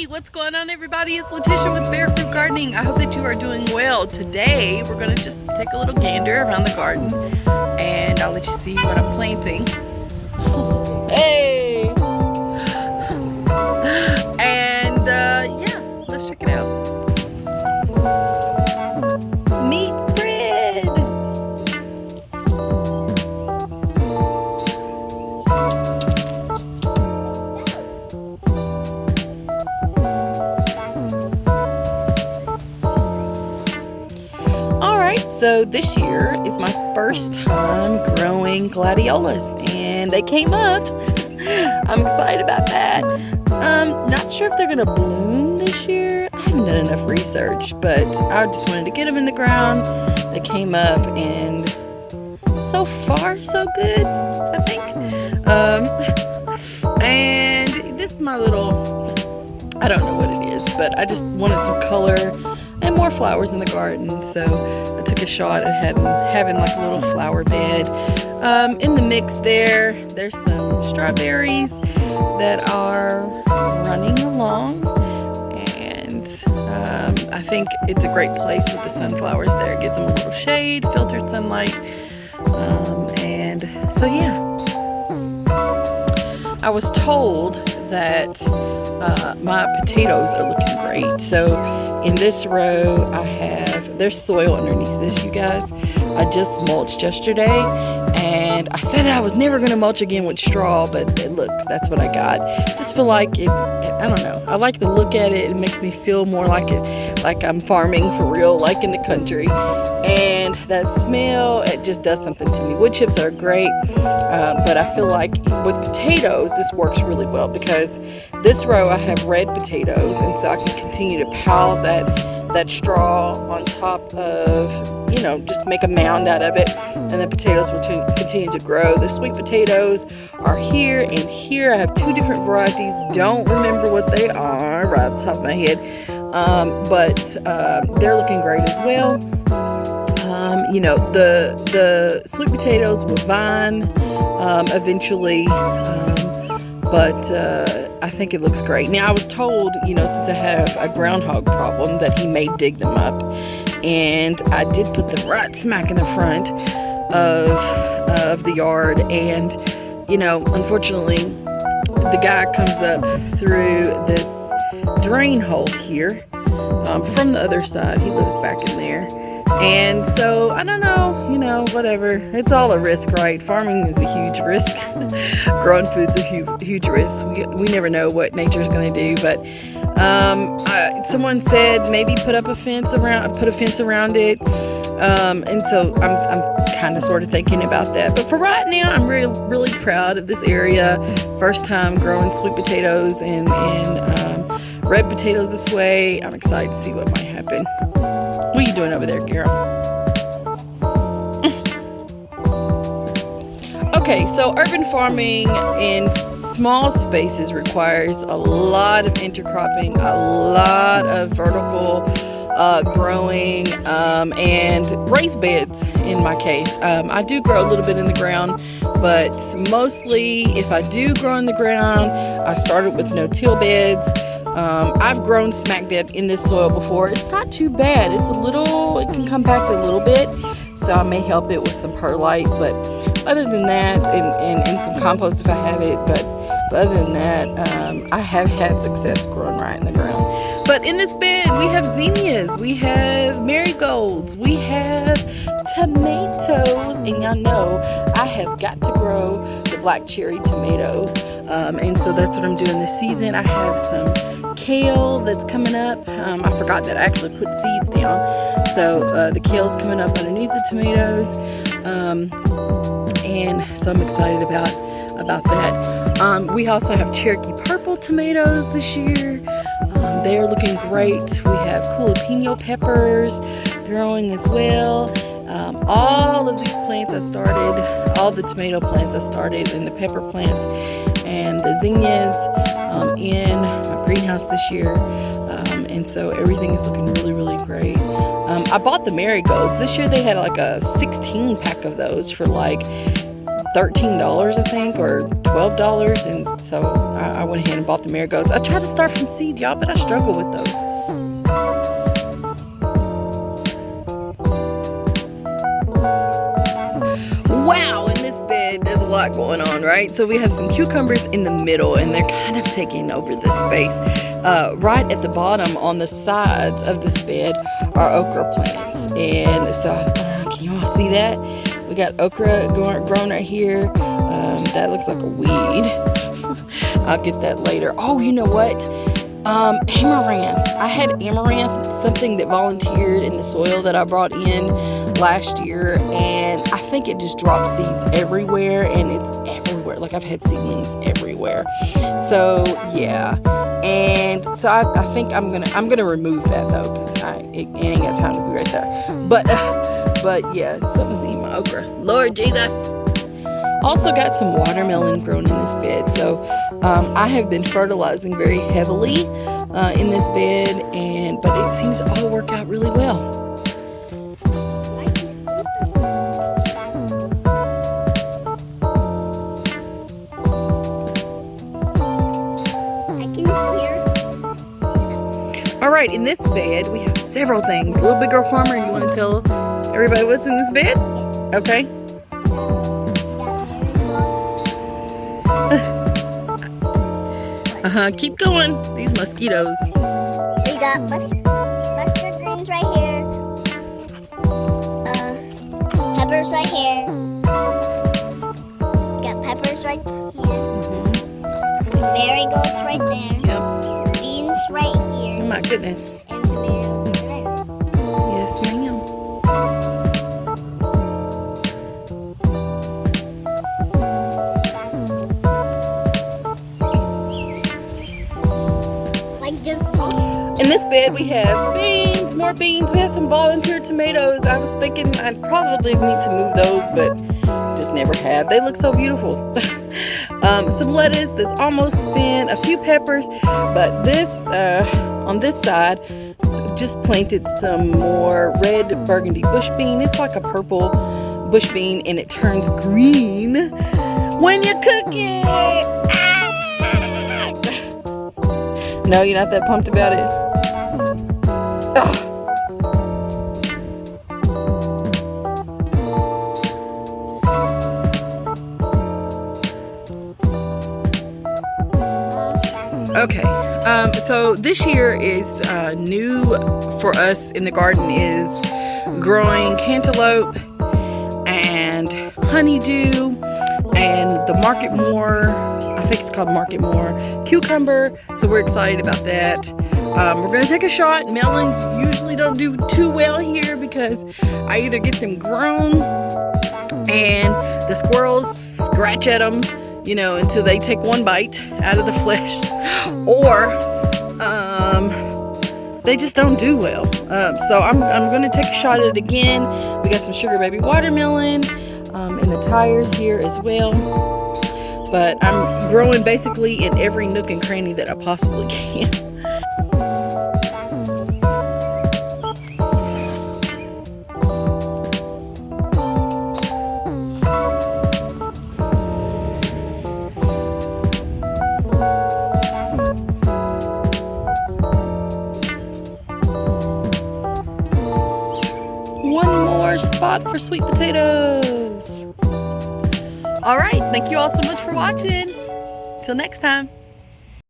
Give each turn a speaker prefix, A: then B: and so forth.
A: What's going on, everybody? It's LeTicia with BearFruit Gardening. I hope that you are doing well. Today we're going to just take a little gander around the garden and I'll let you see what I'm planting. Hey! And yeah, let's check it out. Meet Fred! So this year is my first time growing Gladiolas, and they came up. I'm excited about that. Not sure if they're gonna bloom this year. I haven't done enough research, but I just wanted to get them in the ground. They came up, and so far so good, I think. And this is my little, I don't know what it is, but I just wanted some color and more flowers in the garden, so I took a shot at having like a little flower bed. In the mix there's some strawberries that are running along, and I think it's a great place with the sunflowers there. It gives them a little shade, filtered sunlight, and so yeah. I was told that my potatoes are looking great. So in this row there's soil underneath this, you guys. I just mulched yesterday, and I said I was never gonna mulch again with straw, but look, that's what I got. Just feel like I don't know, I like to look at it. It makes me feel more like I'm farming for real, like in the country. And that smell, it just does something to me. Wood chips are great, but I feel like with potatoes, this works really well because this row I have red potatoes, and so I can continue to pile that straw on top of, just make a mound out of it, and the potatoes will continue to grow. The sweet potatoes are here and here. I have two different varieties. Don't remember what they are right off the top of my head, but they're looking great as well. The sweet potatoes will vine eventually, but I think it looks great. Now, I was told, since I have a groundhog problem, that he may dig them up, and I did put them right smack in the front of the yard, and unfortunately the guy comes up through this drain hole here from the other side. He lives back in there. And so, I don't know, whatever. It's all a risk, right? Farming is a huge risk. Growing food's a huge risk. We never know what nature's going to do. But someone said maybe put a fence around it. And so I'm kind of sort of thinking about that. But for right now, I'm really proud of this area. First time growing sweet potatoes and red potatoes this way. I'm excited to see what might happen. What are you doing over there, Carol? Okay, so urban farming in small spaces requires a lot of intercropping, a lot of vertical growing, and raised beds in my case. I do grow a little bit in the ground, but mostly if I do grow in the ground, I started with no-till beds. I've grown smack dead in this soil before. It's not too bad. It can compact a little bit, so I may help it with some perlite, but other than that, and some compost if I have it, but other than that, I have had success growing right in the ground. But in this bed, we have zinnias, we have marigolds, we have tomatoes, and y'all know I have got to grow the black cherry tomato, and so that's what I'm doing this season. I have some kale that's coming up. I forgot that I actually put seeds down, so the kale's coming up underneath the tomatoes, and so I'm excited about that. We also have Cherokee purple tomatoes this year. They're looking great. We have jalapeno peppers growing as well. All of these plants I started, all the tomato plants I started, and the pepper plants and the zinnias in my greenhouse this year. And so everything is looking really, really great. I bought the marigolds. This year they had like a 16 pack of those for like $13, I think, or $12. And so I went ahead and bought the marigolds. I tried to start from seed, y'all, but I struggle with those. Wow, in this bed, there's a lot going on, right? So we have some cucumbers in the middle, and they're kind of taking over the space. Right at the bottom on the sides of this bed are okra plants. And so, can you all see that? We got okra grown right here. That looks like a weed. I'll get that later. Oh, you know what? Amaranth. I had amaranth, something that volunteered in the soil that I brought in last year, and I think it just dropped seeds everywhere, and it's everywhere. Like, I've had seedlings everywhere. So yeah, and so I think I'm gonna remove that though, because it ain't got time to be right there. But yeah, something's eating my okra. Lord Jesus. Also got some watermelon grown in this bed. So I have been fertilizing very heavily in this bed, but it seems to all work out really well. All right, in this bed we have several things. Little Big Girl Farmer, you want to tell everybody what's in this bed? Okay. Keep going. These mosquitoes.
B: We got mustard greens right here. Peppers right here. We got peppers right here. Marigolds right there.
A: Yep.
B: Beans right here.
A: Oh my goodness.
B: And tomatoes over there.
A: Yes, ma'am. In this bed we have beans, more beans. We have some volunteer tomatoes. I was thinking I'd probably need to move those, but just never have. They look so beautiful. Some lettuce that's almost spent, a few peppers, but this on this side just planted some more red burgundy bush bean. It's like a purple bush bean, and it turns green when you cook it. No, you're not that pumped about it? Ugh. Okay, so this year is new for us in the garden is growing cantaloupe and honeydew and the marketmore. I think it's called marketmore cucumber, so we're excited about that. We're gonna take a shot. Melons usually don't do too well here because I either get them grown and the squirrels scratch at them, you know, until they take one bite out of the flesh, or they just don't do well. So I'm gonna take a shot at it again. We got some sugar baby watermelon in the tires here as well. But I'm growing basically in every nook and cranny that I possibly can. One more spot for sweet potatoes. All right, thank you all so much for watching. Till next time.